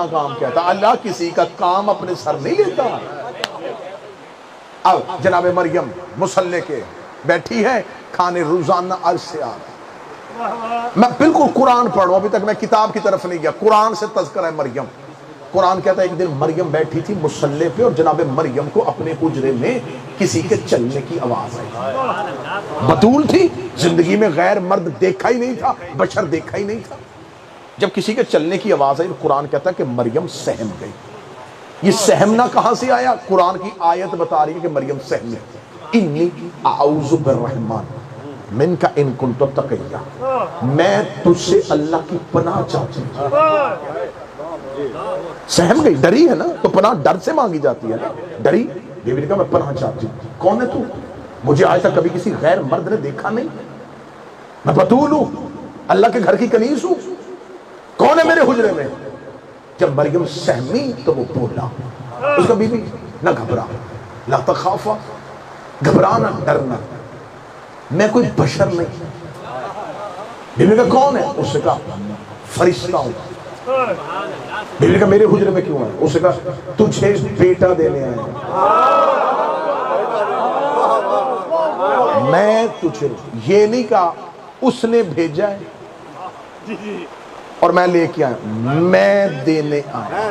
کام کہتا اللہ کسی کا کام اپنے سر نہیں لیتا۔ اب جناب مریم مصلی کے بیٹھی ہے، کھانے روزانہ عرض سے آ رہا، میں بالکل قرآن پڑھ رہا ہوں، ابھی تک میں کتاب کی طرف نہیں گیا، قرآن سے تذکرہ ہے مریم۔ قرآن کہتا ہے ایک دن مریم بیٹھی تھی مصلی پہ اور جناب مریم کو اپنے حجرے میں کسی کے چلنے کی آواز آئی۔ بطول تھی، زندگی میں غیر مرد دیکھا ہی نہیں تھا، بشر دیکھا ہی نہیں تھا۔ جب کسی کے چلنے کی آواز آئی، قرآن کہتا ہے کہ مریم سہم گئی۔ یہ سہمنا کہاں سے آیا؟ قرآن کی آیت بتا رہی ہے کہ مریم سہم ہے۔ انی اعوذ بالرحمن منک ان کنت تقیا، میں تجھ سے اللہ کی پناہ چاہتی ہوں۔ سہم گئی، ڈری ہے نا، تو پناہ ڈر سے مانگی جاتی ہے نا۔ ڈری، بیوی نے کہا میں پناہ چاہتی ہوں۔ کون ہے تو؟ مجھے آج تک کبھی کسی غیر مرد نے دیکھا نہیں، میں بطول ہوں، اللہ کے گھر کی کنیز ہوں، کون ہے میرے حجرے میں؟ جب مریم سہمی تو وہ بولا، اس کا بیوی نہ گھبرا، لا تخافا، گھبرانا ڈرنا، میں کوئی بشر نہیں۔ بیوی کا کون ہے؟ اس نے کہا فرشتہ ہوں۔ بیوی نے کہا میرے حجرے میں کیوں ہے؟ اس نے کہا تجھے بیٹا دینے آیا ہوں۔ میں تجھے، یہ نہیں کہا اس نے بھیجا ہے اور میں لے کے آیا، میں دینے آیا۔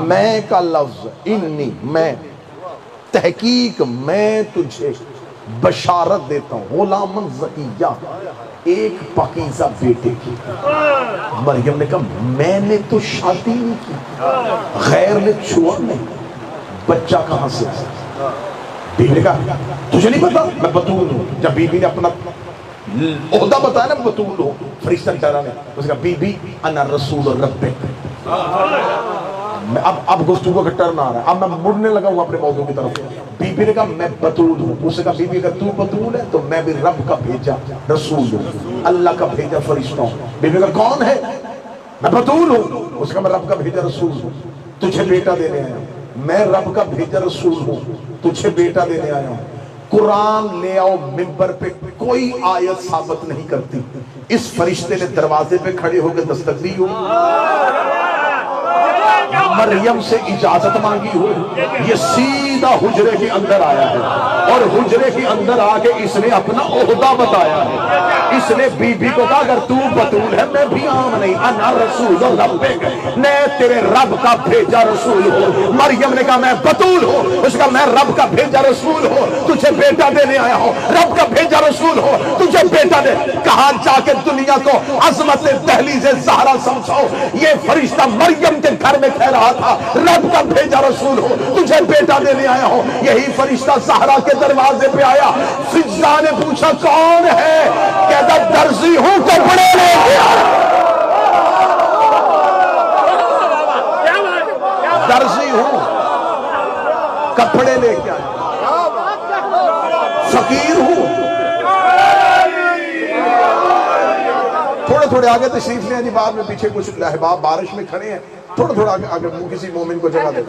میں کا لفظ انی، میں، تحقیق میں تجھے بشارت دیتا ہوں، غلامن زکیہ، ایک پاکیزہ بیٹے کی۔ مریم نے کہا میں نے تو شادی نہیں کی، غیر نے چھوڑ نہیں، بچہ کہاں سے؟ بیوی نے کہا تجھے نہیں پتا میں بطول ہوں۔ جب بیوی نے اپنا عہدہ بتایا نا بطول ہو، فرشتہ ٹھہرا نے اس کا بی بی انا رسول ربک۔ اب گفتگو کا ٹرن آ رہا ہے، اب میں مڑنے لگا ہوں اپنے موضوع کی طرف۔ بی بی نے کہا میں بطول ہوں۔ اس نے کہا بی بی اگر تو بطول ہے تو میں بھی رب کا بھیجا رسول ہوں، اللہ کا بھیجا فرشتہ ہوں۔ بی بی کا کون ہے؟ میں بطول ہوں۔ اس نے کہا میں رب کا بھیجا رسول ہوں، تجھے بیٹا دینے آیا ہوں۔ میں رب کا بھیجا رسول ہوں، تجھے بیٹا دینے آیا ہوں۔ قرآن لے آؤ منبر پہ، کوئی آیت ثابت نہیں کرتی۔ اس فرشتے نے دروازے پہ کھڑے ہو کے دستک دی ہو، مریم سے اجازت مانگی ہو، یہ سیدھا حجرے کے اندر آیا ہے اور حجرے کے اندر آ کے اس نے اپنا عہدہ بتایا ہے۔ اس نے بی بی کو کہا اگر تو بطول ہے میں بھی عام نہیں، انا رسول ربک، میں تیرے رب کا بھیجا رسول ہوں۔ مریم نے کہا میں بطول ہوں، اس کا میں رب کا بھیجا رسول ہوں، تجھے بیٹا دینے آیا ہوں، رب کا بھیجا رسول ہوں، تجھے بیٹا دے۔ کہاں جا کے دنیا کو عظمت دہلیز زہرا سمجھو، یہ فرشتہ مریم کے گھر میں کہہ رہا تھا رب کا بھیجا رسول ہوں، تجھے بیٹا دینے آیا ہوں۔ یہی فرشتہ زہرا کے دروازے پہ آیا، فضا نے پوچھا کون ہے؟ کہتا درزی ہوں، کپڑے لے کے آیا۔ درزی ہوں، کپڑے لے کے آیا۔ فقیر ہوں۔ تھوڑے آگے تشریف لیں جی، بعد میں پیچھے کچھ احباب بارش میں کھڑے ہیں، تھوڑا آگے کسی مومن کو جگہ دے۔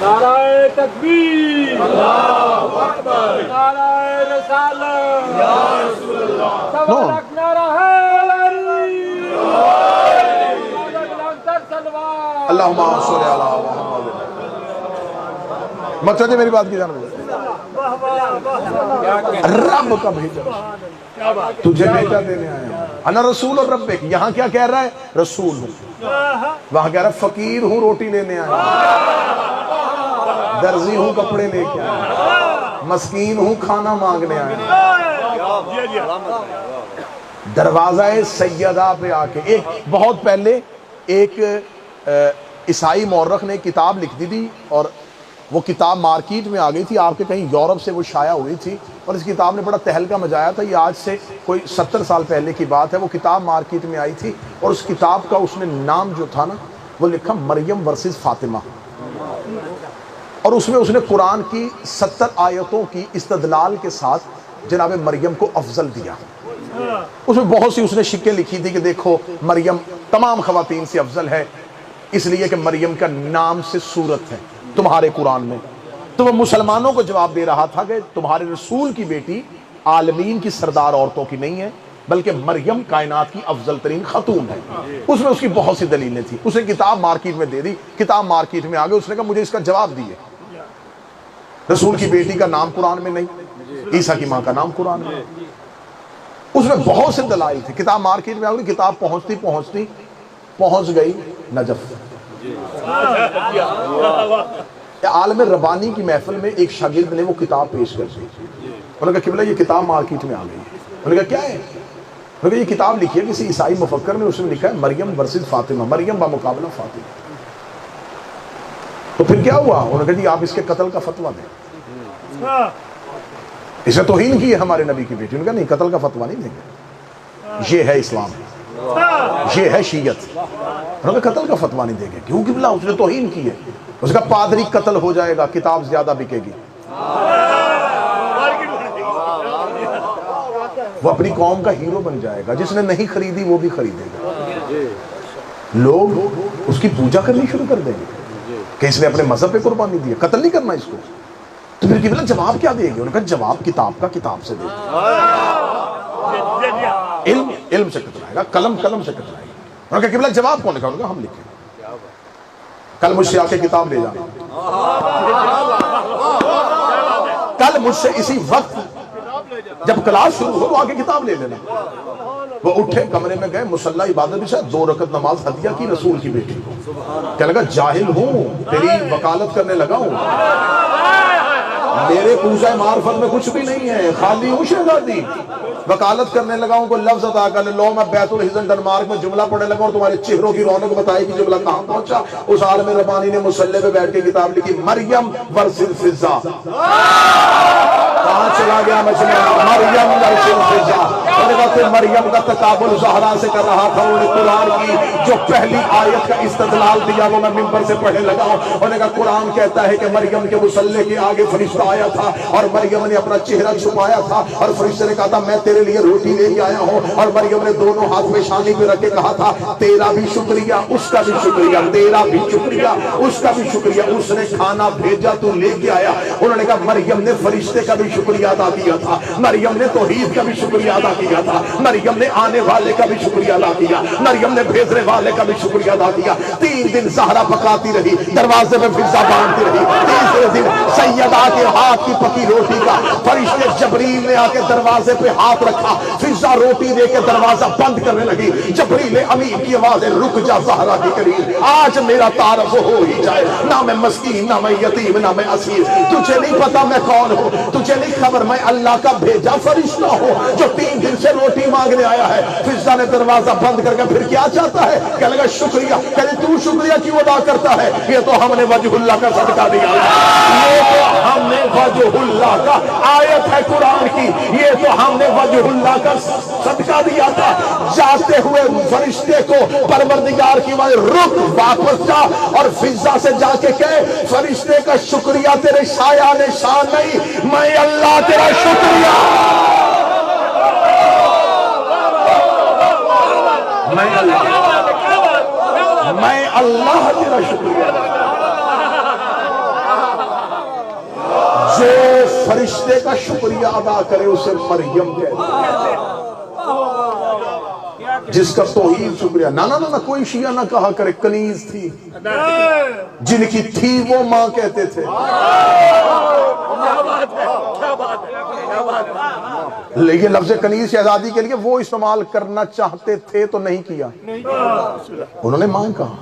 نعرہ تکبیر، اللہ اکبر، نعرہ رسالت، یا رسول اللہ، تبارک نعرہ اللہم صلی علی محمد۔ مقصد ہے میری بات کی جانب رب کا بھیجا، تجھے بیٹا دینے آیا ہوں، انا رسول ربک۔ یہاں کیا کہہ رہا ہے؟ رسول ہوں۔ وہاں کہہ رہا ہے فقیر ہوں، روٹی لینے آیا ہوں، درزی ہوں، کپڑے لے کے آیا، مسکین ہوں، کھانا مانگنے آیا۔ دروازہ سیدہ پہ آ کے، ایک بہت پہلے ایک عیسائی مورخ نے کتاب لکھ دی تھی اور وہ کتاب مارکیٹ میں آ گئی تھی، آپ کے کہیں یورپ سے وہ شائع ہوئی تھی اور اس کتاب نے بڑا تہلکہ مچایا تھا۔ یہ آج سے کوئی 70 سال پہلے کی بات ہے۔ وہ کتاب مارکیٹ میں آئی تھی اور اس کتاب کا اس نے نام جو تھا نا وہ لکھا مریم ورسز فاطمہ، اور اس میں اس نے قرآن کی 70 آیتوں کی استدلال کے ساتھ جناب مریم کو افضل دیا۔ اس میں بہت سی اس نے شکیں لکھی تھی کہ دیکھو مریم تمام خواتین سے افضل ہے اس لیے کہ مریم کا نام سے صورت ہے تمہارے قرآن میں۔ تو وہ مسلمانوں کو جواب دے رہا تھا کہ تمہارے رسول کی بیٹی عالمین کی سردار عورتوں کی نہیں ہے، بلکہ مریم کائنات کی افضل ترین خاتون ہے۔ اس میں اس کی بہت سی دلیلیں تھیں۔ اسے کتاب مارکیٹ میں دے دی، کتاب مارکیٹ میں آگئے، اس نے کہا مجھے اس کا جواب دیے۔ رسول کی بیٹی کا نام قرآن میں نہیں، عیسیٰ کی ماں کا نام قرآن میں، اس میں بہت سے دلائل تھے۔ کتاب مارکیٹ میں آگئی، کتاب پہنچتی پہنچ گئی نجف۔ عالم ربانی کی محفل میں ایک شاگرد نے وہ کتاب پیش کر دی۔ انہوں نے کہا قبلہ یہ کتاب مارکیٹ میں آ گئی ہے۔ انہوں نے کہا کیا ہے؟ انہوں نے کہا یہ کتاب لکھی ہے کسی عیسائی مفکر نے، اس میں لکھا ہے مریم ورسز فاطمہ، مریم بمقابلہ فاطمہ۔ تو پھر کیا ہوا؟ انہوں نے کہا جی آپ اس کے قتل کا فتویٰ دیں، اسے توہین کی ہے ہمارے نبی کی بیٹی۔ انہوں نے کہا نہیں، قتل کا فتویٰ نہیں دیں گے، یہ ہے اسلام، یہ ہے شیعت۔ انہوں نے کہا قتل کا فتویٰ نہیں دیں گے، کیوں قبلہ؟ اس نے توہین کی ہے۔ اس کا پادری قتل ہو جائے گا، کتاب زیادہ بکے گی۔ وہ اپنی قوم کا ہیرو بن جائے گا، جس نے نہیں خریدی وہ بھی خریدے گا۔ لوگ اس کی پوجا کرنی شروع کر دیں گے کہ اس نے اپنے مذہب پہ قربانی دی ہے، قتل نہیں کرنا اس کو۔ تو پھر قبلہ جواب کیا دے گی؟ انہوں نے کہا جواب کتاب کا کتاب سے دے گی، علم سے کترائے گا، قلم سے کترائے گا۔ انہوں نے کہا قبلہ جواب کون لکھا؟ انہوں نے کہا ہم لکھیں، کل مجھ سے آ کے کتاب لے جانا، کل مجھ سے اسی وقت جب کلاس شروع ہو تو آ کے کتاب لے لینا۔ وہ اٹھے، کمرے میں گئے، مصلی عبادت بھی شاید 2 رکعت نماز ہدیہ کی رسول کی بیٹی کو۔ کہنے لگا جاہل ہوں، تیری وکالت کرنے لگا ہوں، میرے پوجا معرفت میں کچھ بھی نہیں ہے، خالی ہوں شہزادی، وکالت کرنے لگا ہوں، کوئی لفظ عطا کرنے لو، میں بیت الحزن ڈنمارک میں جملہ پڑھنے لگا اور تمہارے چہروں کی رونق بتائے کہ جملہ کہاں پہنچا۔ اس عالم ربانی نے مصلی پہ بیٹھ کے کتاب لکھی، مریم ورسز فضا۔ کہاں چلا گیا مجمع؟ مریم ورسز فضا۔ انہوں نے کہا کہ مریم کا تقابل زہرا سے کر رہا تھا، انہوں نے قرآن کی جو پہلی آیت کا استدلال دیا وہ میں ممبر سے پڑھنے لگا ہوں۔ انہوں نے کہا قرآن کہتا ہے کہ مریم کے مصلی کے آگے فرشتہ آیا تھا اور مریم نے اپنا چہرہ چھپایا تھا، اور فرشتے نے کہا تھا میں تیرے لیے روٹی لے کے آیا ہوں، اور مریم نے دونوں ہاتھ میں شانی پہ رکھ کے کہا تھا تیرا بھی شکریہ، اس کا بھی شکریہ، تیرا بھی شکریہ، اس کا بھی شکریہ، اس نے کھانا بھیجا تو لے کے آیا۔ انہوں نے کہا مریم نے فرشتے کا بھی شکریہ ادا کیا تھا، مریم نے توحید کا بھی شکریہ ادا کیا تھا، مریم نے آنے والے کا بھی شکریہ ادا کیا، مریم نے بھیجنے والے کا بھی شکریہ ادا کیا۔ 3 دن زہرا پکاتی رہی، دروازے پہ فضا باندھتی رہی۔ تیسرے دن سیدہ کے ہاتھ کی پکی روٹی کا فرشتے جبریل نے آ کے دروازے پہ ہاتھ رکھا، فضا روٹی دے کے دروازہ بند کرنے لگی۔ جبریل امین کی آواز ہے رک جا زہرا کی قریب، آج میرا تعارف ہو ہی جائے، نہ میں مسکین، نہ میں یتیم، نہ میں اسیر، تجھے نہیں پتا میں کون ہوں، تجھے نہیں خبر میں اللہ کا بھیجا فرشتہ ہوں جو 3 دن سے روٹی مانگنے آیا ہے۔ فضا نے دروازہ بند کر کے پھر کیا چاہتا ہے؟ کہنے لگا شکریہ۔ کہنے تو شکریہ کیوں ادا کرتا ہے؟ یہ تو ہم نے وجہ اللہ کا صدقہ دیا، یہ تو ہم نے وجہ اللہ کا، آیت ہے قرآن کی، یہ تو ہم نے وجہ اللہ کا صدقہ دیا تھا۔ جاتے ہوئے فرشتے کو پروردگار کی وجہ رک واپس جا، اور فضا سے جا کے کہے فرشتے کا شکریہ تیرے سایہ نشان نہیں، میں اللہ تیرا شکریہ، میں اللہ تیرا شکریہ۔ جو فرشتے کا شکریہ ادا کرے اسے مریم کہتے ہیں، جس کا توحید شکریہ نہ کوئی شیعہ نہ کہا کرے، کنیز تھی، جن کی تھی وہ ماں کہتے تھے۔ لیکن لفظ کنیز شہزادی کے لیے وہ استعمال کرنا چاہتے تھے تو نہیں کیا، انہوں نے ماں کہا۔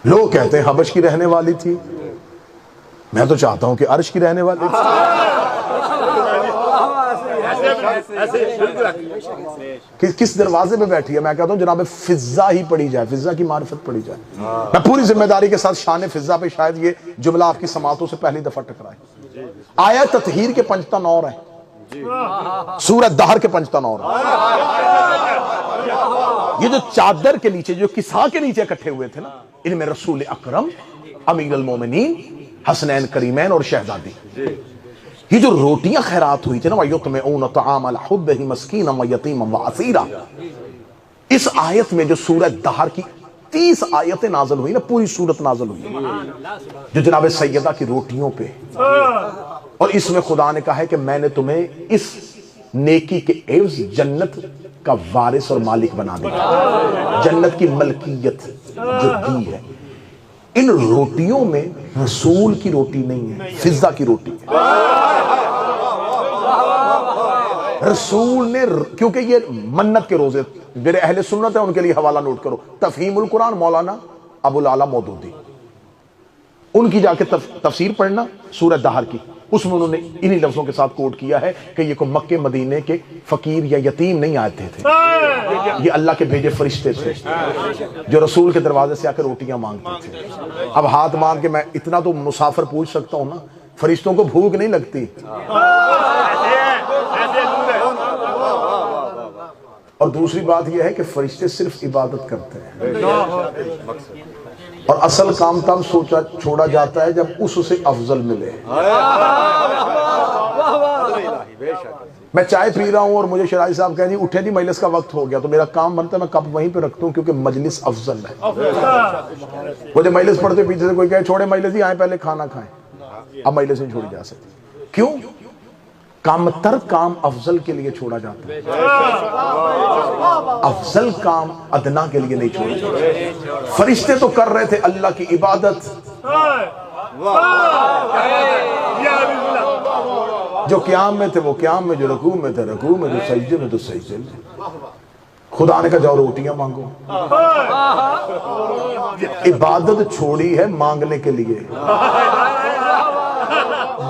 لوگ کہتے ہیں حبش کی رہنے والی تھی، میں تو چاہتا ہوں کہ عرش کی رہنے والی تھی۔ کس دروازے پہ بیٹھی ہے؟ میں کہتا ہوں جناب فضا ہی پڑھی جائے، فضا کی معرفت پڑھی جائے۔ میں پوری ذمہ داری کے ساتھ شان فضا پہ شاید یہ جملہ آپ کی سماعتوں سے پہلی دفعہ ٹکرائے۔ آیت تطہیر کے 5 نور ہیں، سورت دہر کے 5 نور ہیں۔ یہ جو چادر کے نیچے، جو کسا کے نیچے اکٹھے ہوئے تھے نا، ان میں رسول اکرم، امیر المومنین، حسنین کریمین اور شہزادی، یہ جو روٹیاں خیرات ہوئی تھی نا، وَيُطْعِمُونَ الطَّعَامَ عَلَىٰ حُبِّهِ مِسْكِينًا وَيَتِيمًا وَأَسِيرًا، اس آیت میں جو سورت دہر کی 30 آیتیں نازل ہوئی نا، پوری سورت نازل ہوئی جو جناب سیدہ کی روٹیوں پہ، اور اس میں خدا نے کہا ہے کہ میں نے تمہیں اس نیکی کے عوض جنت کا وارث اور مالک بنا دیا، جنت کی ملکیت جو دی ہے۔ ان روٹیوں میں رسول کی روٹی نہیں ہے، فضہ کی روٹی ہے۔ رسول نے، کیونکہ یہ منت کے روزے، میرے اہل سنت ہیں ان کے لیے حوالہ نوٹ کرو، تفہیم القرآن مولانا ابو العلا مودودی، ان کی جا کے تفسیر پڑھنا سورہ دہر کی، اس میں انہوں نے انہی لفظوں کے ساتھ کوٹ کیا ہے کہ یہ کوئی مکے مدینے کے فقیر یا یتیم نہیں آتے تھے، یہ اللہ کے بھیجے فرشتے تھے جو رسول کے دروازے سے آ کر روٹیاں مانگتے تھے۔ اب ہاتھ مانگ کے میں اتنا تو مسافر پوچھ سکتا ہوں نا، فرشتوں کو بھوک نہیں لگتی، اور دوسری بات یہ ہے کہ فرشتے صرف عبادت کرتے ہیں، اور اصل کام تب چھوڑا جاتا ہے جب اس سے افضل ملے۔ میں چائے پی رہا ہوں اور مجھے شرائی صاحب کہیں جی اٹھے جی مجلس کا وقت ہو گیا، تو میرا کام بنتا ہے میں کپ وہیں پہ رکھتا ہوں کیونکہ مجلس افضل ہے۔ مجھے مجلس پڑھتے پیچھے سے کوئی کہے چھوڑے مجلس ہی، آئیں پہلے کھانا کھائیں، اب مجلس نہیں چھوڑی جا سکتی، کیوں؟ کام تر کام افضل کے لیے چھوڑا جاتا ہے، افضل کام ادنا کے لیے نہیں چھوڑا جاتا۔ فرشتے تو کر رہے تھے اللہ کی عبادت، جو قیام میں تھے وہ قیام میں، جو رکوع میں تھے رکوع میں، جو سجدے میں تو سجدے میں۔ خدا نے کہا جاؤ روٹیاں مانگو، عبادت چھوڑی ہے مانگنے کے لیے۔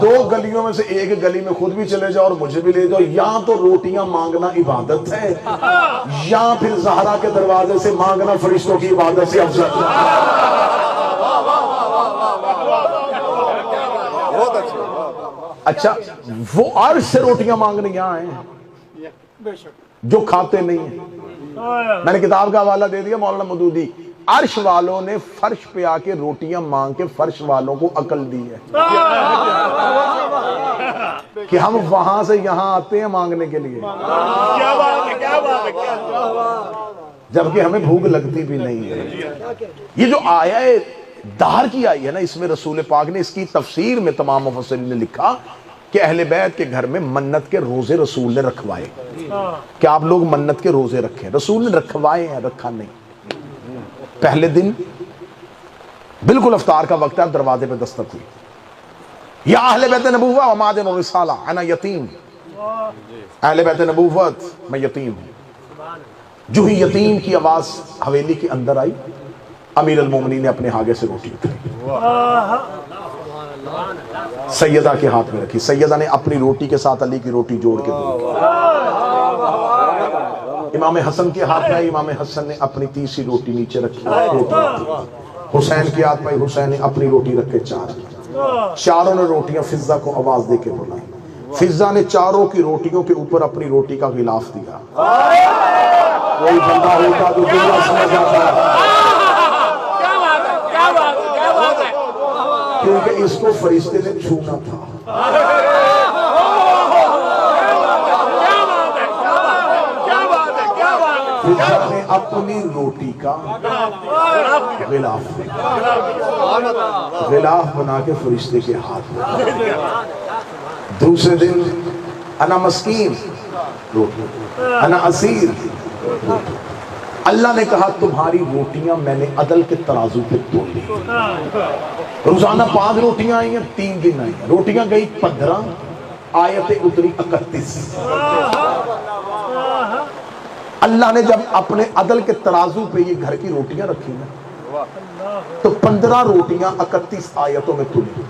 دو گلیوں میں سے ایک گلی میں خود بھی چلے جاؤ اور مجھے بھی لے جاؤ، یا تو روٹیاں مانگنا عبادت ہے، یا پھر زہرا کے دروازے سے مانگنا فرشتوں کی عبادت سے افضل ہے۔ اچھا، وہ عرش سے روٹیاں مانگنے یہاں ہیں جو کھاتے نہیں ہیں۔ میں نے کتاب کا حوالہ دے دیا مولانا مودودی، عرش والوں نے فرش پہ آ کے روٹیاں مانگ کے فرش والوں کو عقل دی ہے کہ ہم وہاں سے یہاں آتے ہیں مانگنے کے لیے، جبکہ ہمیں بھوک لگتی بھی نہیں ہے۔ یہ جو آیا ہے دہر کی آئی ہے نا، اس میں رسول پاک نے اس کی تفسیر میں تمام مفسرین نے لکھا کہ اہل بیت کے گھر میں منت کے روزے رسول نے رکھوائے، کہ آپ لوگ منت کے روزے رکھیں، رسول نے رکھوائے ہیں، رکھا نہیں۔ پہلے دن بالکل افطار کا وقت ہے، دروازے پہ دستک ہوئی، یا اہل بیت نبوت و معدن الرسالہ انا یتیم، اہل بیت نبوت میں یتیم ہوں۔ جو ہی یتیم کی آواز حویلی کے اندر آئی، امیر المومنین نے اپنے آگے سے روٹی اٹھائی، سیدہ کے ہاتھ میں رکھی، سیدہ نے اپنی روٹی کے ساتھ علی کی روٹی جوڑ کے دی، امام حسن کے ہاتھ میں، امام حسن نے اپنی تیسری روٹی نیچے رکھی، حسین کے ہاتھ میں، حسین نے اپنی روٹی رکھ کے چاروں نے روٹیاں فضہ کو آواز دے کے بلائی، فضہ نے چاروں کی روٹیوں کے اوپر اپنی روٹی کا غلاف دیا۔ کوئی بندہ ہوتا جو دنیا سمجھ جاتا، کیونکہ اس کو فرشتے نے چھونا تھا۔ فضہ نے اپنی روٹی کا غلاف بنا کے فرشتے کے ہاتھ میں۔ دوسرے دن انا مسکین روٹی، انا اسیر روٹی۔ اللہ نے کہا تمہاری روٹیاں میں نے عدل کے ترازو پہ تول لی، روزانہ 5 روٹیاں آئی ہیں، 3 دن آئی ہیں، روٹیاں گئی 15، آیتیں اتری 31۔ اللہ نے جب اپنے عدل کے ترازو پہ یہ گھر کی روٹیاں رکھی ہیں تو 15 روٹیاں 31 آیتوں میں تلی۔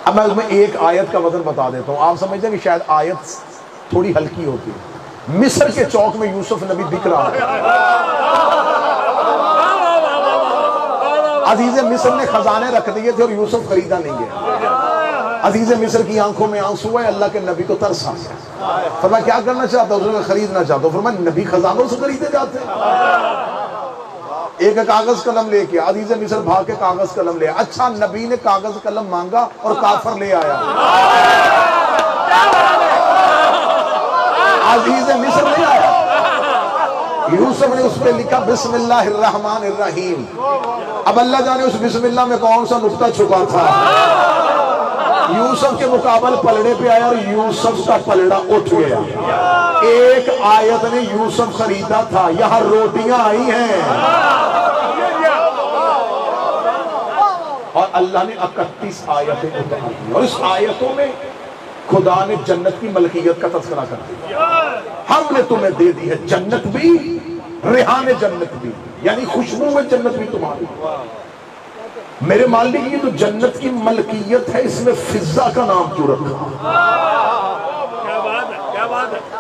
اب میں اس میں ایک آیت کا وزن بتا دیتا ہوں، آپ سمجھتے ہیں کہ شاید آیت تھوڑی ہلکی ہوتی ہے۔ مصر کے چوک میں یوسف نبی بک رہا ہے، عزیز مصر نے خزانے رکھ دیے تھے اور یوسف خریدا نہیں گیا۔ عزیز مصر کی آنکھوں میں آنسو ہے، اللہ کے نبی کو ترس آ گیا، فرمایا کیا کرنا چاہتا ہوں؟ اس نے خریدنا چاہتا ہوں۔ فرمایا نبی خزانوں سے خریدے جاتے ہیں؟ ایک کاغذ قلم لے کے عزیز مصر بھاگ کے کاغذ قلم لے، اچھا نبی نے کاغذ قلم مانگا اور کافر لے آیا، عزیز مصر لے آیا۔ یوسف نے اس پہ لکھا بسم اللہ الرحمن الرحیم۔ اب اللہ جانے اس بسم اللہ میں کون سا نقطہ چھپا تھا۔ یوسف کے مقابل پلڑے پہ آیا اور یوسف کا پلڑا اٹھ گیا. ایک آیت نے یوسف خریدا تھا, یہاں روٹیاں آئی ہیں. اور اللہ نے 31 آیتیں اتاری اور اس آیتوں میں خدا نے جنت کی ملکیت کا تذکرہ کر دیا. ہم نے تمہیں دے دی ہے جنت بھی, ریحان جنت بھی, یعنی خوشبو میں جنت بھی تمہاری. میرے مالک یہ تو جنت کی ملکیت ہے, اس میں فضا کا نام کیوں رکھا؟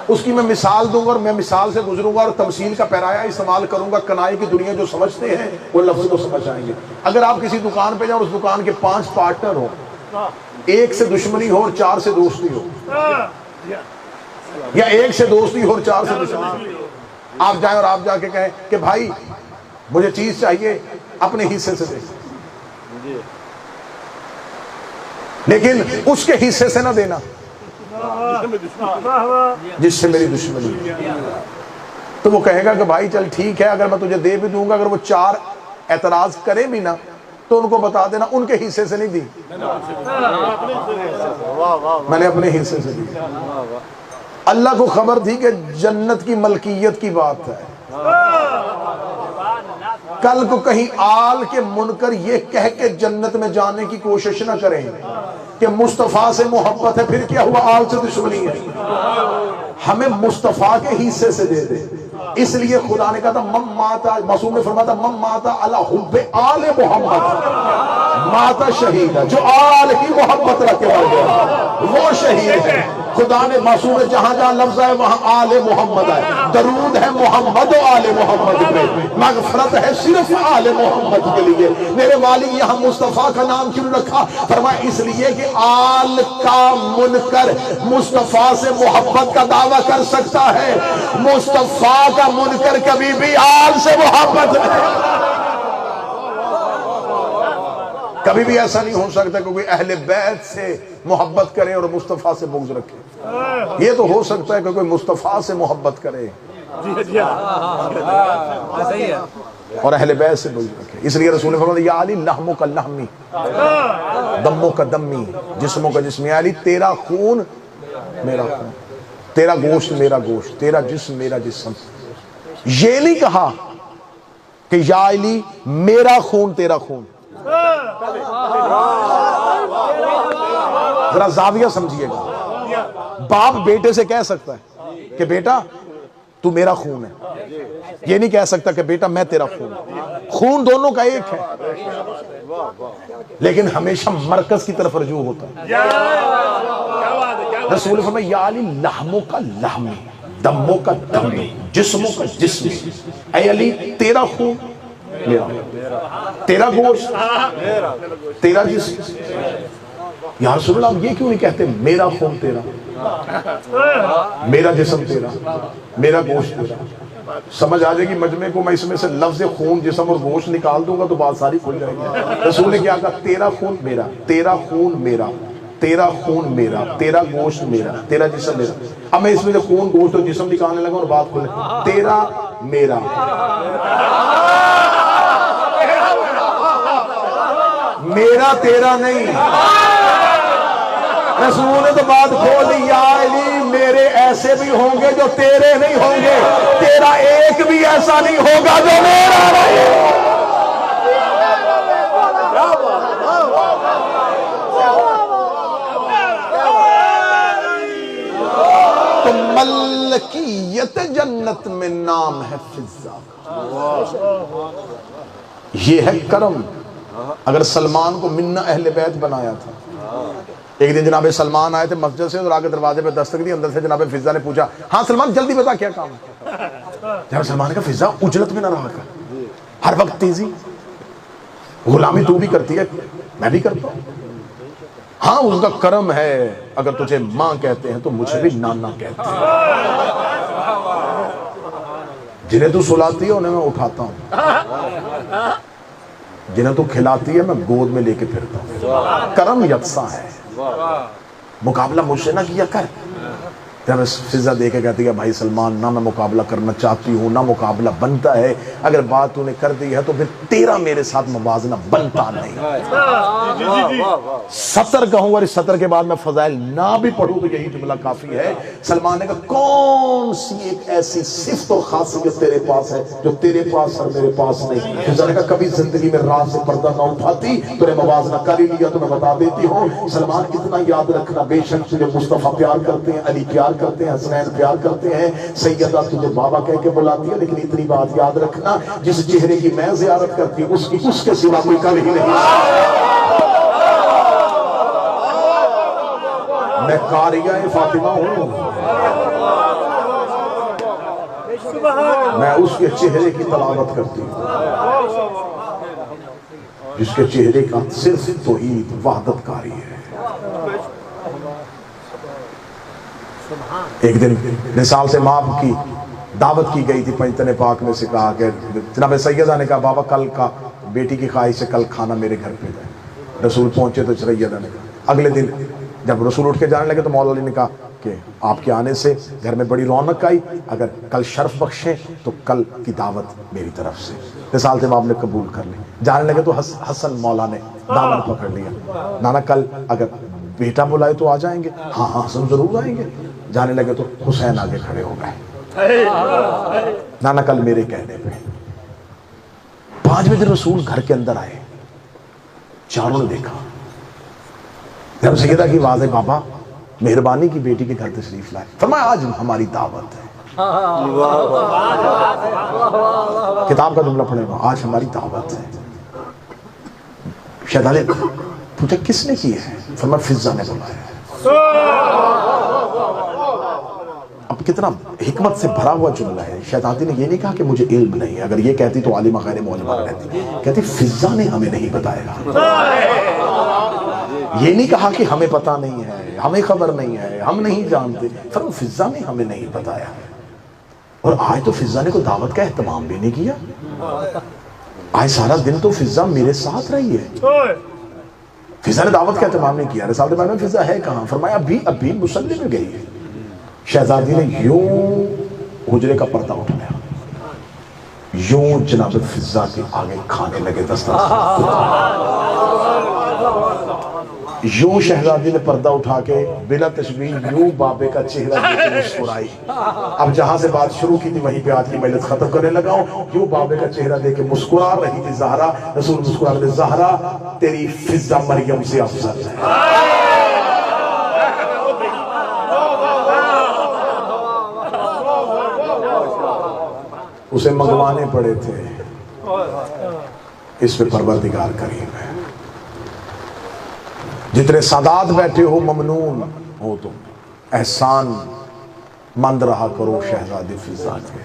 اس کی میں مثال دوں گا اور میں مثال سے گزروں گا اور تمثیل کا پیرایا استعمال کروں گا. کنائے کی دنیا جو سمجھتے ہیں وہ لفظ کو سمجھ آئیں گے. اگر آپ کسی دکان پہ جائیں اور اس دکان کے 5 پارٹنر ہو, ایک سے دشمنی ہو اور 4 سے دوستی ہو, یا ایک سے دوستی ہو اور 4 سے دشمنی ہو, آپ جائیں اور آپ جا کے کہیں کہ بھائی مجھے چیز چاہیے, اپنے حصے سے دے, لیکن اس کے حصے سے نہ دینا جس سے میری دشمنی ہے. تو وہ کہے گا کہ بھائی چل ٹھیک ہے, اگر میں تجھے دے بھی دوں گا, اگر وہ 4 اعتراض کرے بھی نا تو ان کو بتا دینا ان کے حصے سے نہیں دی, میں نے اپنے حصے سے دی. اللہ کو خبر تھی کہ جنت کی ملکیت کی بات ہے. کل کو کہیں آل کے منکر یہ کہہ کے جنت میں جانے کی کوشش نہ کریں کہ مصطفیٰ سے محبت ہے, پھر کیا ہوا آل سے دشمنی ہے. ہمیں مصطفیٰ کے حصے سے دے دے. اس لیے خدا نے کہا تھا مم ماتا, معصوم نے فرمایا تھا مم ماتا علی حب آل محمد ماتا شہید ہے. جو آل کی محبت رکھے والے وہ شہید ہے. خدا نے معصوم جہاں جہاں لفظ ہے وہاں آل محمد ہے. درود ہے محمد و آل محمد پہ, مغفرت ہے صرف آل محمد کے لیے. میرے والی یہاں مصطفیٰ کا نام کیوں رکھا؟ فرمایا اس لیے کہ آل کا منکر مصطفیٰ سے محبت کا دعویٰ کر سکتا ہے, مصطفیٰ کا منکر کبھی بھی آل سے محبت نہیں. کبھی بھی ایسا نہیں ہو سکتا کہ کوئی اہل بیت سے محبت کرے اور مصطفیٰ سے بغض رکھے. یہ تو ہو سکتا ہے کہ کوئی مصطفیٰ سے محبت کرے اور اہل بیت سے بغض رکھے. اس لیے رسول نے فرمایا یا علی لحموں کا لحمی دموں کا دمی جسموں کا جسم. یا علی تیرا خون میرا خون, تیرا گوشت میرا گوشت, تیرا جسم میرا جسم. یہ نہیں کہا کہ یا علی میرا خون تیرا خون. ذرا زاویہ سمجھیے گا. باپ بیٹے سے کہہ سکتا ہے کہ بیٹا تو میرا خون ہے, یہ نہیں کہہ سکتا کہ بیٹا میں تیرا خون. خون دونوں کا ایک ہے, لیکن ہمیشہ مرکز کی طرف رجوع ہوتا ہے. رسول فرمایا یا علی لحموں کا لحمی دموں کا دمی جسموں کا جسم. اے علی تیرا خون میرا, تیرا گوشت تیرا جسم. یا رسول اللہ آپ یہ کیوں نہیں کہتے میرا خون تیرا, میرا جسم تیرا, میرا گوشت تیرا؟ سمجھ آ جائے گی مجمع کو. میں اس میں سے لفظ خون جسم اور گوشت نکال دوں گا تو بات ساری کھل جائے گی. رسول نے کیا کہا تیرا خون میرا, تیرا خون میرا, تیرا خون میرا, تیرا گوشت میرا, تیرا جسم میرا. اب میں اس میں سے خون گوشت اور جسم نکالنے لگا اور بات کھلے. تیرا میرا, میرا تیرا نہیں. رسول نے تو بات کھول دی یا علی میرے ایسے بھی ہوں گے جو تیرے نہیں ہوں گے, تیرا ایک بھی ایسا نہیں ہوگا جو میرا نہیں. تو ملکیت جنت میں نام ہے فضا. یہ ہے کرم. اگر سلمان کو منا اہل بیت بنایا تھا, ایک دن جناب سلمان آئے تھے مسجد سے اور آگے دروازے پہ دستک دی, اندر سے جناب فضا نے پوچھا ہاں سلمان جلدی بتا کیا کام ہے. جناب سلمان نے کہا فضا اجلت میں نہ رہا کر, ہر وقت تیزی, غلامی تو بھی کرتی ہے میں بھی کرتا ہوں. ہاں اس کا کرم ہے, اگر تجھے ماں کہتے ہیں تو مجھے بھی نانا کہتے ہیں. جنہیں تو سلاتی ہے انہیں میں اٹھاتا ہوں, جنہیں تو کھلاتی ہے میں گود میں لے کے پھرتا ہوں. کرم یکساں ہے, مقابلہ مجھ سے نہ کیا کر. جب فضا دے کے کہتی ہے بھائی سلمان نہ میں مقابلہ کرنا چاہتی ہوں نہ مقابلہ بنتا ہے، اگر بات تو نے کر دی ہے تو پھر تیرا میرے ساتھ موازنہ بنتا نہیں۔ 70 کہوں اور اس 70 کے بعد میں فضائل نہ بھی پڑھوں تو یہی جملہ کافی ہے۔ سلمان نے کہا کون سی ایک ایسی صفت و خاصیت تیرے پاس ہے جو تیرے پاس اور میرے پاس نہیں؟ فضا نے کہا کبھی زندگی میں رات سے پردہ نہ اٹھاتی، تو نے موازنہ کر ہی لیا تو میں بتا دیتی ہوں۔ سلمان اتنا یاد رکھنا، بے شک تجھے مصطفیٰ پیار کرتے ہیں، علی پیار کرتے ہیں، حسنین پیار کرتے ہیں، سیدہ تجھے بابا کہہ کے بلاتی ہے، لیکن اتنی بات یاد رکھنا جس چہرے کی میں زیارت کرتی ہوں اس کے سوا کوئی کر ہی نہیں۔ میں قاریہ فاطمہ ہوں، میں اس کے چہرے کی تلاوت کرتی ہوں جس کے چہرے کا صرف توحید وحدت کاری ہے۔ ایک دن نثال سے ماں کی دعوت کی گئی تھی، پنجتن پاک میں سے کہا کہ جناب سیدہ نے کہا بابا کل کا بیٹی کی خواہش سے کل کھانا میرے گھر پہ جائے۔ رسول پہنچے تو سیدہ نے کہا، اگلے دن جب رسول اٹھ کے جانے لگے تو مولا علی نے کہا کہ آپ کے آنے سے گھر میں بڑی رونق آئی، اگر کل شرف بخشیں تو کل کی دعوت میری طرف سے۔ نثال سے باپ نے قبول کر لی۔ جانے لگے تو حسن مولا نے دامن پکڑ لیا، نانا کل اگر بیٹا بلائے تو آ جائیں گے؟ ہاں ہاں حسن ضرور آئیں گے۔ جانے لگے تو حسین آگے کھڑے ہو گئے، نانا کل میرے کہنے پہ۔ 5ویں دن رسول گھر کے اندر آئے، چاروں نے دیکھا، جب سیدہ کی آواز ہے بابا مہربانی کی بیٹی کے گھر تشریف لائے، فرمایا آج ہماری دعوت ہے۔ کتاب کا جملہ پڑھے گا، آج ہماری دعوت ہے۔ شہزادے پوچھا کس نے کی ہے؟ فرمایا فضا نے بلایا۔ اب کتنا حکمت سے بھرا ہوا جملہ ہے۔ شہزادی نے یہ نہیں کہا کہ مجھے علم نہیں ہے، اگر یہ کہتی تو عالمہ غیر معلمہ رہتی، کہتی فضا نے ہمیں نہیں بتایا۔ یہ نہیں کہا کہ ہمیں پتہ نہیں ہے، ہمیں خبر نہیں ہے، ہم نہیں جانتے، فرمایا فضا نے ہمیں نہیں بتایا۔ اور آج تو فضا نے کوئی دعوت کا اہتمام بھی نہیں کیا، آج سارا دن تو فضا میرے ساتھ رہی ہے، فضا نے دعوت کا اہتمام نہیں کیا۔ رسالت میں فضا ہے کہاں؟ فرمایا ابھی مصلی میں گئی ہے۔ شہزادی نے یوں حجرے کا پردہ اٹھایا، یوں جناب فضا کے آگے کھانے لگے دسترخوان، یوں شہزادی نے پردہ اٹھا کے بلا تشبیہ یوں بابے کا چہرہ دیکھ کے مسکرائی۔ اب جہاں سے بات شروع کی تھی وہیں پہ آج کی مجلس ختم کرنے لگا ہوں۔ یوں بابے کا چہرہ دیکھ کے مسکرا رہی تھی زہرا، رسول مسکرا رہے تھے زہرا تیری فضا مریم سے افضل ہے۔ اسے منگوانے پڑے تھے، اس پہ پروردگار کریم ہے۔ جتنے سادات بیٹھے ہو ممنون ہو تم، احسان مند رہا کرو شہزادی فضا کے۔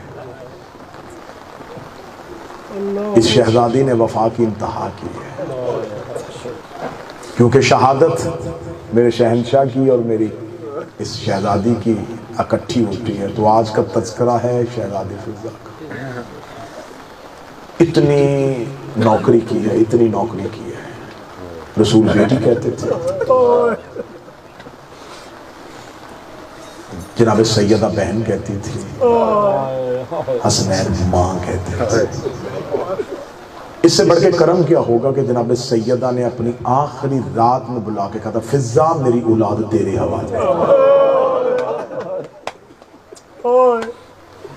اس شہزادی نے وفا کی انتہا کی ہے، کیونکہ شہادت میرے شہنشاہ کی اور میری اس شہزادی کی اکٹھی ہوتی ہے، تو آج کا تذکرہ ہے شہزادی فضا کا۔ اتنی نوکری کی ہے، اتنی نوکری کی ہے، رسول بیٹی کہتے تھے، جناب سیدہ بہن کہتی تھی، حسنین ماں کہتے تھے۔ اس سے بڑھ کے کرم کیا ہوگا کہ جناب سیدہ نے اپنی آخری رات میں بلا کے کہا تھا فضا میری اولاد تیرے حوالے،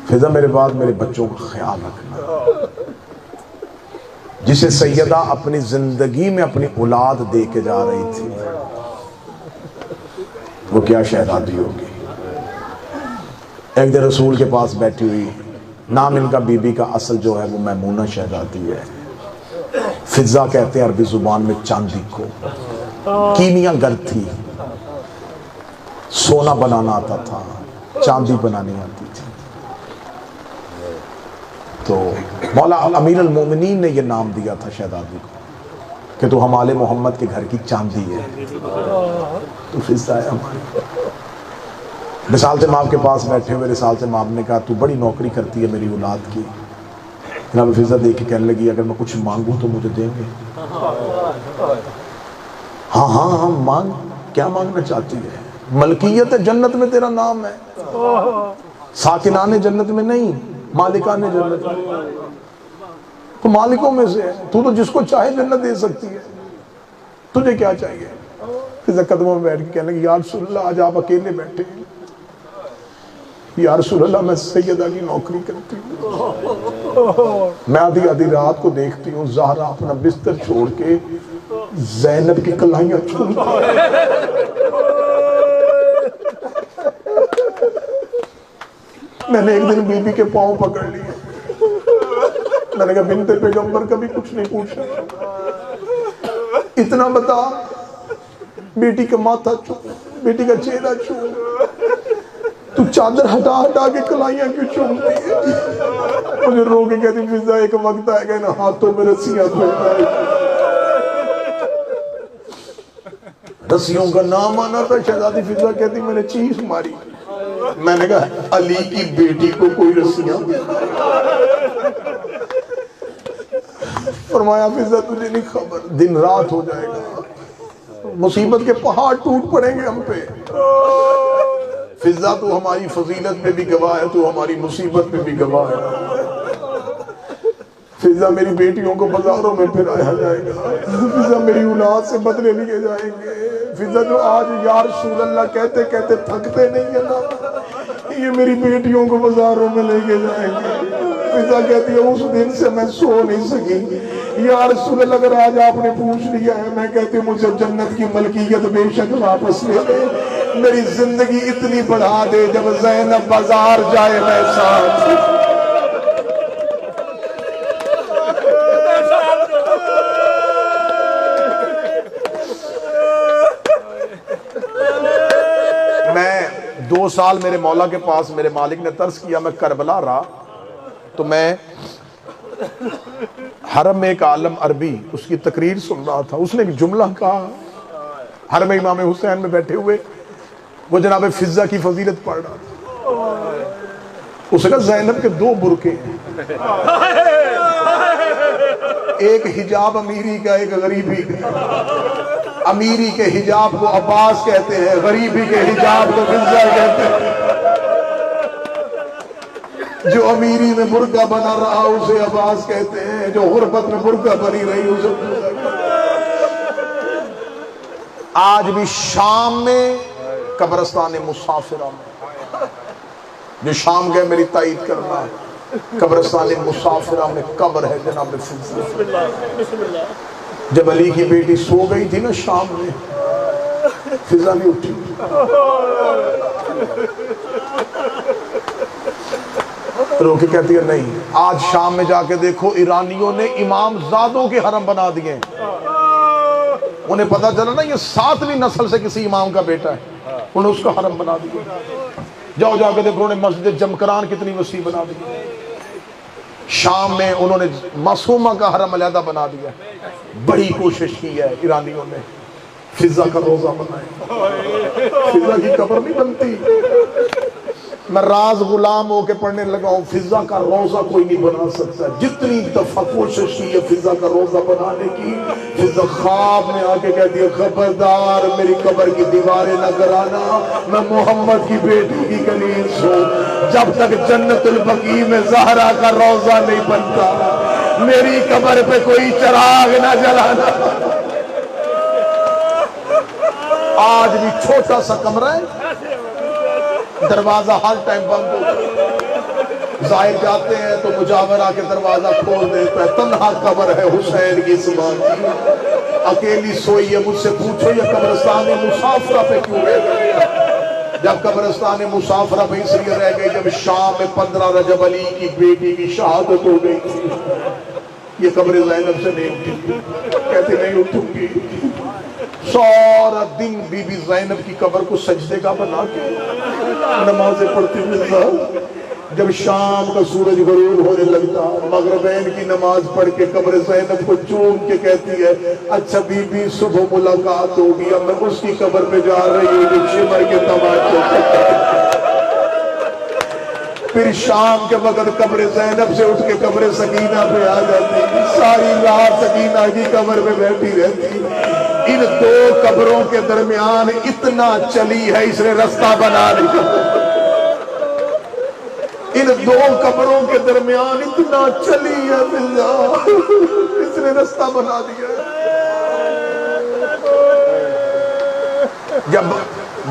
فضا میرے بعد میرے بچوں کا خیال رکھنا۔ جسے سیدہ اپنی زندگی میں اپنی اولاد دے کے جا رہی تھی، وہ کیا شہزادی ہوگی۔ ایک دن رسول کے پاس بیٹھی ہوئی، نام ان کا بی بی کا اصل جو ہے وہ میمونہ شہزادی ہے، فضا کہتے ہیں عربی زبان میں چاندی کو، کیمیا گر تھی، سونا بنانا آتا تھا، چاندی بنانی آتی تھی۔ تو مولا امیر المومنین نے یہ نام دیا تھا شہزادی کو کہ تو ہمارے محمد کے گھر کی چاندی ہے، تو فضا ہے ہماری۔ رسالت ماب کے پاس بیٹھے ہوئے رسالت ماب نے کہا تو بڑی نوکری کرتی ہے میری اولاد کی۔ جناب فضا دیکھ کے کہنے لگی اگر میں کچھ مانگوں تو مجھے دیں گے؟ ہاں ہاں ہاں مانگ، کیا مانگنا چاہتی ہے؟ ملکیت جنت میں تیرا نام ہے، ساکنان جنت میں نہیں، مالکان جنت میں۔ تو مالکوں میں سے ہے، تو جس کو چاہے جنت دے سکتی ہے، تجھے کیا چاہیے؟ فضا قدموں میں بیٹھ کے کہنے لگی یا رسول اللہ آج آپ اکیلے بیٹھے ہیں، یا رسول اللہ میں سیدہ کی نوکری کرتی ہوں، میں آدھی آدھی رات کو دیکھتی ہوں زہرا اپنا بستر چھوڑ کے زینب کی کلائیاں چھوڑتی ہے۔ میں نے ایک دن بی بی کے پاؤں پکڑ لیے، میں نے کہا بنت پیغمبر کبھی کچھ نہیں پوچھا، اتنا بتا بیٹی کا ماتھا چھو، بیٹی کا چہرہ چھو، تو چادر ہٹا ہٹا کے کلائیاں کیوں چومتی ہے؟ مجھے رو کے کہتی فضا ایک وقت آئے گا نا ہاتھوں میں رسیاں پھیلنا ہے۔ رسیوں کا نام آنا تھا، شہزادی فضا کہتی میں نے چیخ ماری، میں نے کہا علی کی بیٹی کو کوئی رسیاں؟ فرمایا فضا تجھے نہیں خبر، دن رات ہو جائے گا، مصیبت کے پہاڑ ٹوٹ پڑیں گے ہم پہ۔ فضا تو ہماری فضیلت میں بھی گواہ ہے، تو ہماری مصیبت میں بھی گواہ ہے۔ فضا میری بیٹیوں کو بازاروں میں پھرایا جائے گا، فضا میری اولاد سے بدلے لیے جائیں گے، فضا جو آج یا رسول اللہ کہتے کہتے تھکتے نہیں ہیں نا، یہ میری بیٹیوں کو بازاروں میں لے کے جائیں گے۔ فضا کہتی ہے اس دن سے میں سو نہیں سکی، یا رسول اللہ اگر آج آپ نے پوچھ لیا ہے، میں کہتی ہوں مجھے جنت کی ملکیت بے شک واپس لے لے، میری زندگی اتنی بڑھا دے جب زینب بازار جائے میں ساتھ۔ میں 2 سال میرے مولا کے پاس میرے مالک نے طرز کیا، میں کربلا رہا تو میں حرم میں ایک عالم عربی اس کی تقریر سن رہا تھا، اس نے ایک جملہ کہا، حرم امام حسین میں بیٹھے ہوئے وہ جناب فضا کی فضیلت پڑھ رہا تھا، اس نے کہا زینب کے 2 برقع ہیں، ایک حجاب امیری کا، ایک غریبی کا۔ امیری کے حجاب کو عباس کہتے ہیں، غریبی کے حجاب کو فضا کہتے ہیں۔ جو امیری میں برقع بنا رہا اسے عباس کہتے ہیں، جو غربت میں برقع بنی رہی اسے فضا کہتے ہیں۔ آج بھی شام میں قبرستان مسافرہ میں، جو شام گئے میری تائید کرنا، قبرستان مسافرہ میں قبر ہے جناب فضا۔ جب علی کی بیٹی سو گئی تھی نا شام میں، فضا نہیں اٹھی، رو کے کہتی ہے نہیں، آج شام میں جا کے دیکھو ایرانیوں نے امام زادوں کے حرم بنا دیے، انہیں پتا چلا نا یہ 7ویں نسل سے کسی امام کا بیٹا ہے، انہوں نے اس کا حرم بنا دیا۔ جاؤ جا کے دیکھو انہوں نے مسجد جمکران کتنی وسیع بنا دی، شام میں انہوں نے معصومہ کا حرم علیحدہ بنا دیا۔ بڑی کوشش کی ہے ایرانیوں نے، فضا کا روزہ بنائے، فضا کی قبر نہیں بنتی۔ میں راز غلام ہو کے پڑھنے لگا ہوں، فضا کا روزہ کوئی نہیں بنا سکتا، جتنی دفعہ کوشش کی ہے فضا کا روزہ بنانے کی، فضا خواب میں آ کے کہتی ہے خبردار میری قبر کی دیواریں نہ گرانا، میں محمد کی بیٹی کی کنیز ہوں، جب تک جنت البقیع میں زہرا کا روزہ نہیں بنتا میری قبر پہ کوئی چراغ نہ جلانا۔ آج بھی چھوٹا سا کمرہ ہے، دروازہ ہر ٹائم بند ہوتا ہے، زائر جاتے ہیں تو مجاور آ کے دروازہ کھول دیتا ہے، تنہا قبر ہے حسین کی زبان کی، اکیلی سوئی ہے، مجھ سے پوچھو یہ قبرستان مسافرہ پہ کیوں رہ گئی؟ جب قبرستان مسافرہ پہ اس لیے رہ گئی جب شام میں 15 رجب علی کی بیٹی کی شہادت ہو گئی تھی، یہ قبر زینب سے نہیں اٹھی، کہتے نہیں اٹھوں گی۔ سارا دن بی بی زینب کی قبر کو سجدے کا بنا کے نمازیں پڑھتی فضا، جب شام کا سورج غروب ہونے لگتا مغربین کی نماز پڑھ کے قبر زینب کو چوم کے کہتی ہے اچھا بی بی صبح ملاقات ہوگی، اب میں اس کی قبر پہ جا رہی ہوں جو شمر کے تماچے۔ پھر شام کے وقت قبر زینب سے اٹھ کے قبر سکینہ پہ آ جاتی، ساری رات سکینہ کی قبر پہ بیٹھی رہتی، ان دو قبروں کے درمیان اتنا چلی ہے اس نے رستہ بنا دیا، ان دو قبروں کے درمیان اتنا چلی ہے فضا، اس نے رستہ بنا دیا۔ جب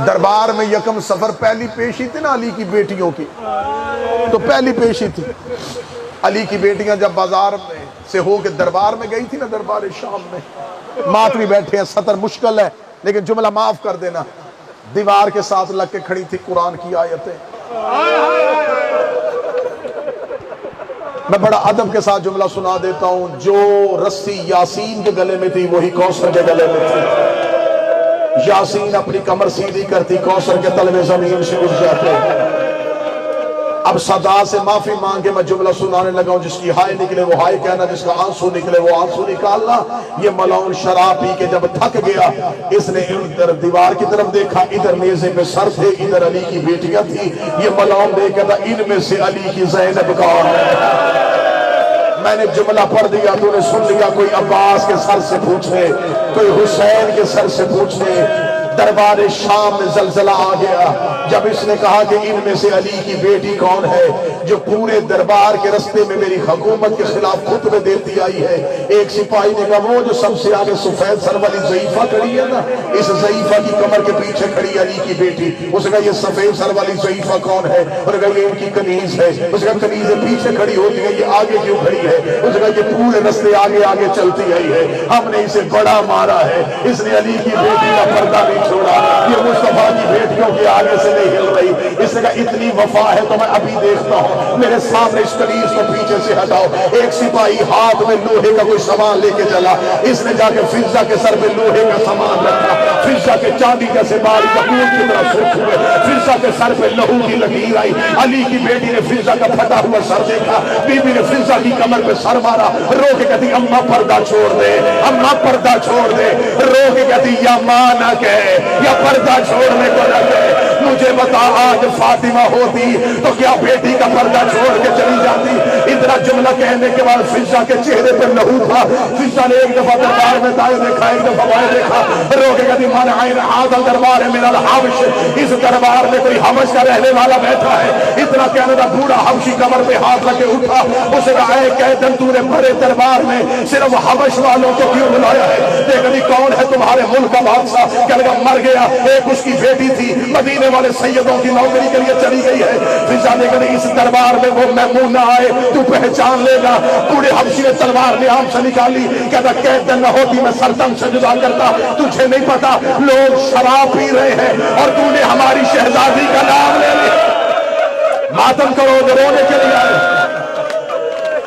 دربار میں یکم سفر پہلی پیشی تھی نا علی کی بیٹیوں کی، تو پہلی پیشی تھی علی کی بیٹیاں جب بازار میں سے ہو کے دربار میں گئی تھی نا، دربار شام میں، ماتری بیٹھے ہیں، سطر مشکل ہے لیکن جملہ معاف کر دینا، دیوار کے ساتھ لگ کے کھڑی تھی قرآن کی آیتیں۔ میں بڑا ادب کے ساتھ جملہ سنا دیتا ہوں، جو رسی یاسین کے گلے میں تھی وہی کوثر کے گلے میں تھی۔ یاسین اپنی کمر سیدھی کرتی، کوثر کے تلوے زمین سے اٹھ جاتے۔ اب صدا سے معافی مانگے میں جملہ سنانے لگا ہوں، جس کی ہائے نکلے وہ ہائے کہنا، جس کا آنسو نکلے وہ آنسو نکالنا۔ یہ ملعون شراب پی کے جب تھک گیا، اس نے ادھر دیوار کی طرف دیکھا، ادھر نیزے پہ سر تھے، ادھر علی کی بیٹیاں تھی۔ یہ ملعون دیکھا تھا ان میں سے علی کی زینب کون ہے؟ میں نے جملہ پڑھ دیا، تو نے سن لیا، کوئی عباس کے سر سے پوچھنے، کوئی حسین کے سر سے پوچھنے۔ دربار شام میں زلزلہ آ گیا جب اس نے کہا کہ ان میں سے علی کی بیٹی کون ہے جو پورے دربار کے رستے میں میری حکومت کے خلاف خطبے دیتی آئی ہے۔ ایک سپاہی نے کہا وہ جو سب سے آگے سفید سر والی ضعیفہ کھڑی ہے نا، اس ضعیفہ کی کمر کے پیچھے کھڑی علی کی بیٹی۔ اس نے کہا یہ سفید سر والی ضعیفہ کون ہے؟ اس نے کہا یہ ان کی کنیز ہے۔ اس نے کہا کنیز پیچھے کھڑی ہوتی ہے، یہ آگے کیوں کھڑی ہے؟ اس نے کہا یہ پورے رستے آگے آگے چلتی آئی ہے، ہم نے اسے بڑا مارا ہے، اس نے علی کی بیٹی کا پردہ نہیں چھوڑا، یہ مصطفیٰ کی بیٹیوں کے آگے سے نہیں ہل رہی۔ اس نے کہا اتنی وفا ہے تو میں ابھی دیکھتا ہوں، میرے سامنے اس کنیز کو پیچھے سے ہٹاؤ۔ ایک سپاہی ہاتھ میں لوہے کا کوئی سامان لے کے چلا، اس نے جا کے فضہ کے سر پہ لوہے کا سامان رکھا، فضہ کے چاندی جیسے بال یقین کی طرح سرخ ہوئے، فضہ کے سر پہ لہو کی لکیر آئی۔ علی کی بیٹی نے فضہ کا پھٹا ہوا سر دیکھا، بی بی نے فضہ کی کمر پہ سر مارا، رو کے کہتی اماں پردہ چھوڑ دے، اماں پردہ چھوڑ دے، رو کے کہتی یا ماں نہ کہے یا پردہ چھوڑنے کو نہ کہے۔ مجھے بتا آج فاطمہ ہوتی تو کیا بیٹی کا پردہ چھوڑ کے چلی جاتی؟ اتنا جملہ کہنے کے بعد فضہ کے چہرے پر لہو تھا۔ فضہ نے ایک دفعہ دربار میں دائیں دیکھا، ایک دفعہ بائیں دیکھا، رو کے کہتی من عین ھذا الدربار من الحبش، اس دربار میں کوئی حبش کا رہنے والا بیٹھا ہے۔ اتنا کہنے کا بوڑھا حبشی کمر پہ ہاتھ رکھ کے اٹھا، اسے کہا اے قیدن تو نے بڑے دربار میں صرف حبش والوں کو کیوں بلایا ہے؟ دیکھنی کون ہے تمہارے ملک کا بادشاہ؟ کہنے کا مر گیا، ایک اس کی بیٹی تھی مدینے والے سیدوں کی نوکری کے لیے چلی گئی ہے۔ فضا نے کہا اس دربار میں وہ میمونہ آئے تو پہچان لے گا۔ بوڑھے حبشی نے تلوار نیام سے نکالی، کہتا قیدن نہ ہوتی میں سرتم سے جدا کرتا، تجھے نہیں پتا لوگ شراب پی رہے ہیں اور تو نے ہماری شہزادی کا نام لے لیا۔ ماتم کرو رونے کے لیے آئے،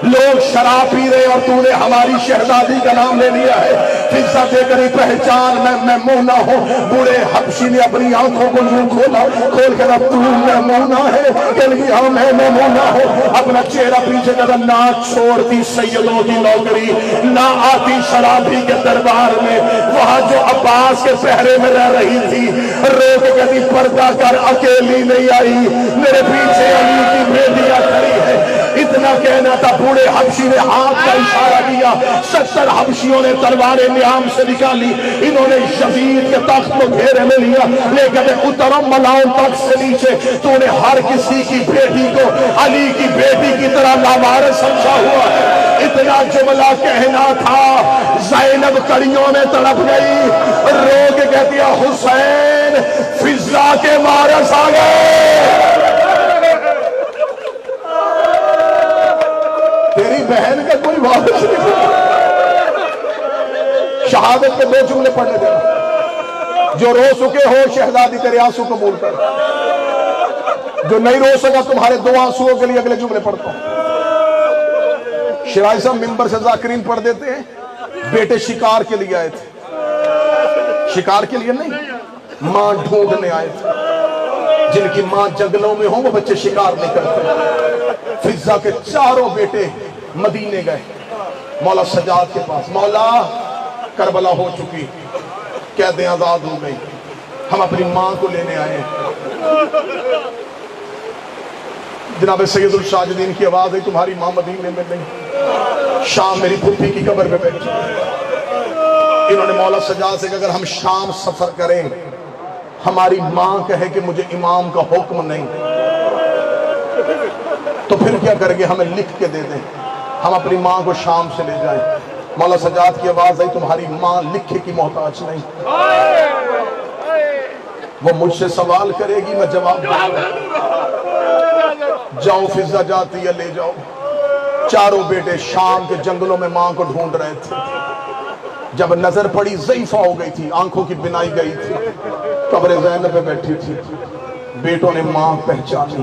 لوگ شراب پی رہے اور تو نے ہماری شہزادی کا نام لے لیا ہے۔ فضا دے کر پہچان میں میمونہ ہوں۔ بوڑھے حبشی نے اپنی آنکھوں کو یوں کھولا، کھول کر اب تو میمونہ ہے؟ کہنے کی ہاں میں میمونہ ہوں۔ اپنا چہرہ پیچھے کر نہ چھوڑتی سیدوں کی نوکری، نہ آتی شرابی کے دربار میں، وہاں جو عباس کے پہرے میں رہ رہی تھی، رو کے کہتی پردہ کر اکیلی نہیں آئی، میرے پیچھے علی کی بیٹیاں کھڑی ہے۔ اتنا کہنا تھا، بوڑھے حبشی نے ہاتھ کا اشارہ کیا، 70 حبشیوں نے تلواریں نیام سے نکالی، انہوں نے یزید کے تخت کو گھیرے میں لیا، لے کہتے اترم ملاؤن تخت سے نیچے، تو نے ہر کسی کی بیٹی کو علی کی بیٹی کی طرح لاوارث سمجھا ہوا ہے۔ اتنا جملہ کہنا تھا، زینب کڑیوں میں تڑپ گئی، رو کے کہتی ہے حسین فضا کے وارث آ گئے۔ تیری بہن کا کوئی وارث نہیں۔ شہادت کے 2 جملے پڑھنے دینا، جو رو سکے ہو شہزادی تیرے آنسو قبول کر، جو نہیں رو سکا تمہارے 2 آنسوؤں کے لیے اگلے جملے پڑھتا ہوں۔ شرائع صاحب ممبر سے ذاکرین پڑھ دیتے ہیں، بیٹے شکار کے لیے آئے تھے، شکار کے لیے نہیں، ماں ڈھونڈنے آئے تھے۔ جن کی ماں جنگلوں میں ہوں وہ بچے شکار نہیں کرتے۔ فضا کے 4 بیٹے مدینے گئے مولا سجاد کے پاس، مولا کربلا ہو چکی، قیدیں آزاد ہو گئی، ہم اپنی ماں کو لینے آئے ہیں۔ جناب سید الشاجدین کی آواز ہے تمہاری ماں مدینے میں نہیں، شام میری پھوپھی کی قبر پہ بیٹھی، انہوں نے مولا سجاد سے کہ اگر ہم شام سفر کریں، ہماری ماں کہے کہ مجھے امام کا حکم نہیں، تو پھر کیا کریں گے؟ ہمیں لکھ کے دے دیں، ہم اپنی ماں کو شام سے لے جائیں۔ مولا سجاد کی آواز آئی، تمہاری ماں لکھے کی محتاج نہیں، وہ مجھ سے سوال کرے گی، میں جواب دوں گا۔ جاؤ فضا جاتی ہے، لے جاؤ۔ چاروں بیٹے شام کے جنگلوں میں ماں کو ڈھونڈ رہے تھے۔ جب نظر پڑی ضعیفہ ہو گئی تھی، آنکھوں کی بنائی گئی تھی، قبر زینب پہ بیٹھی تھی، بیٹوں نے ماں پہچانی،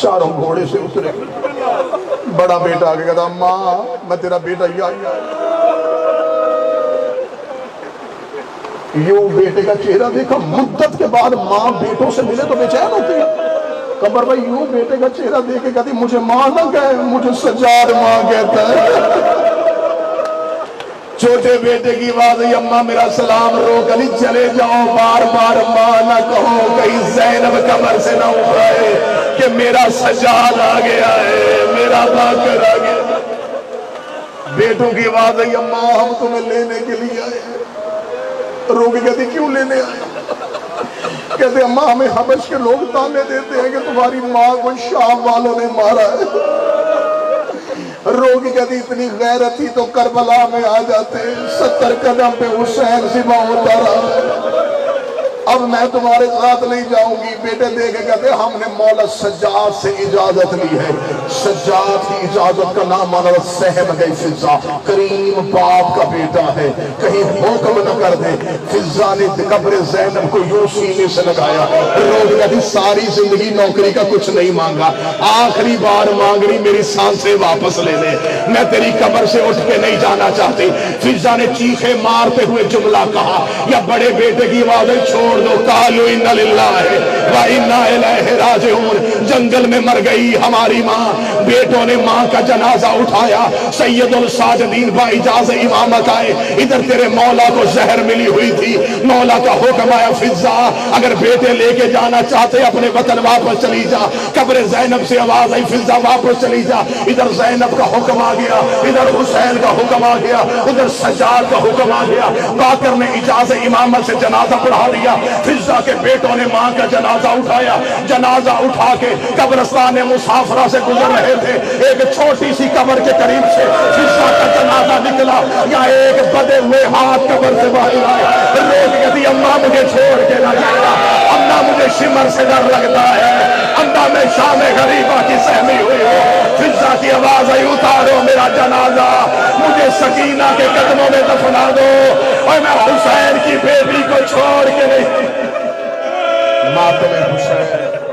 چاروں گھوڑے سے اترے۔ بڑا بیٹا آگے کہتا ماں میں تیرا بیٹا ہی آئی یوں بیٹے کا چہرہ دیکھا، مدت کے بعد ماں بیٹوں سے ملے تو بے چین ہوتی ہے۔ قمر بھائی یوں بیٹے کا چہرہ دیکھ کے کہتی مجھے ماں نہ کہے، مجھے سجاد ماں کہتا ہے۔ چھوٹے بیٹے کی آواز ہے اماں میرا سلام رو کلی چلے جاؤ، بار بار ماں نہ کہو، کہیں زینب قبر سے نہ اٹھائے کہ میرا سجاد آ گیا ہے، میرا باقر آ گیا۔ بیٹوں کی آواز ہے اماں ہم تمہیں لینے کے لیے آئے ہیں۔ رو کے کہتی کیوں لینے آئے؟ کہتے اماں ہمیں حبش کے لوگ تانے دیتے ہیں کہ تمہاری ماں کو شام والوں نے مارا ہے۔ رو کے کہتی اتنی غیرت تھی تو کربلا میں آ جاتے، 70 قدم پہ حسین ذبح ہوتا رہا، اب میں تمہارے ساتھ نہیں جاؤں گی۔ بیٹے دے کے کہتے ہم نے مولا سجاد سے اجازت لی ہے۔ سجاد کی اجازت کا نام مولا سہم گئی فضا، کریم باپ کا بیٹا ہے، کہیں حکم نہ کر دے۔ فضا نے قبر زینب کو یوں سینے سے لگایا، رو کے کہتی ساری زندگی نوکری کا کچھ نہیں مانگا، آخری بار مانگ رہی میری سانسیں واپس لے لے، میں تیری قبر سے اٹھ کے نہیں جانا چاہتی۔ فضا نے چیخے مارتے ہوئے جملہ کہا، یا بڑے بیٹے کی آوازیں چھوڑ دو، قالوا انا للہ و انا الیہ راجعون۔ جنگل میں مر گئی ہماری ماں، بیٹوں نے ماں کا جنازہ اٹھایا، سید الساجدین باجاز امامت آئے، ادھر تیرے مولا کو زہر ملی ہوئی تھی، مولا کا حکم آیا فضا اگر بیٹے لے کے جانا چاہتے اپنے وطن واپس چلی جا۔ قبر زینب سے آواز آئی فضا واپس چلی جا۔ ادھر زینب کا حکم آ گیا، ادھر حسین کا حکم آ گیا، ادھر سجاد کا حکم آ گیا۔ باقر نے اجازت امامت سے جنازہ پڑھا دیا، فضا کے بیٹوں نے ماں کا جنازہ اٹھایا۔ جنازہ اٹھا کے قبرستان مسافرہ سے گزر رہے تھے، ایک چھوٹی سی قبر کے قریب سے فضا کا جنازہ نکلا، یا ایک بدے ہوئے ہاتھ قبر سے باہر آئے، روک کہتی اماں مجھے چھوڑ کے نہ جائے، اماں مجھے شمر سے ڈر لگتا ہے، اماں میں شام غریبہ کی سہمی ہوئی ہو۔ فضا کی آواز آئی اتارو میرا جنازہ، مجھے سکینہ کے قدموں میں دفنا دو، اور میں حسین کی بیٹی کو چھوڑ کے نہیں۔ ماتم حسین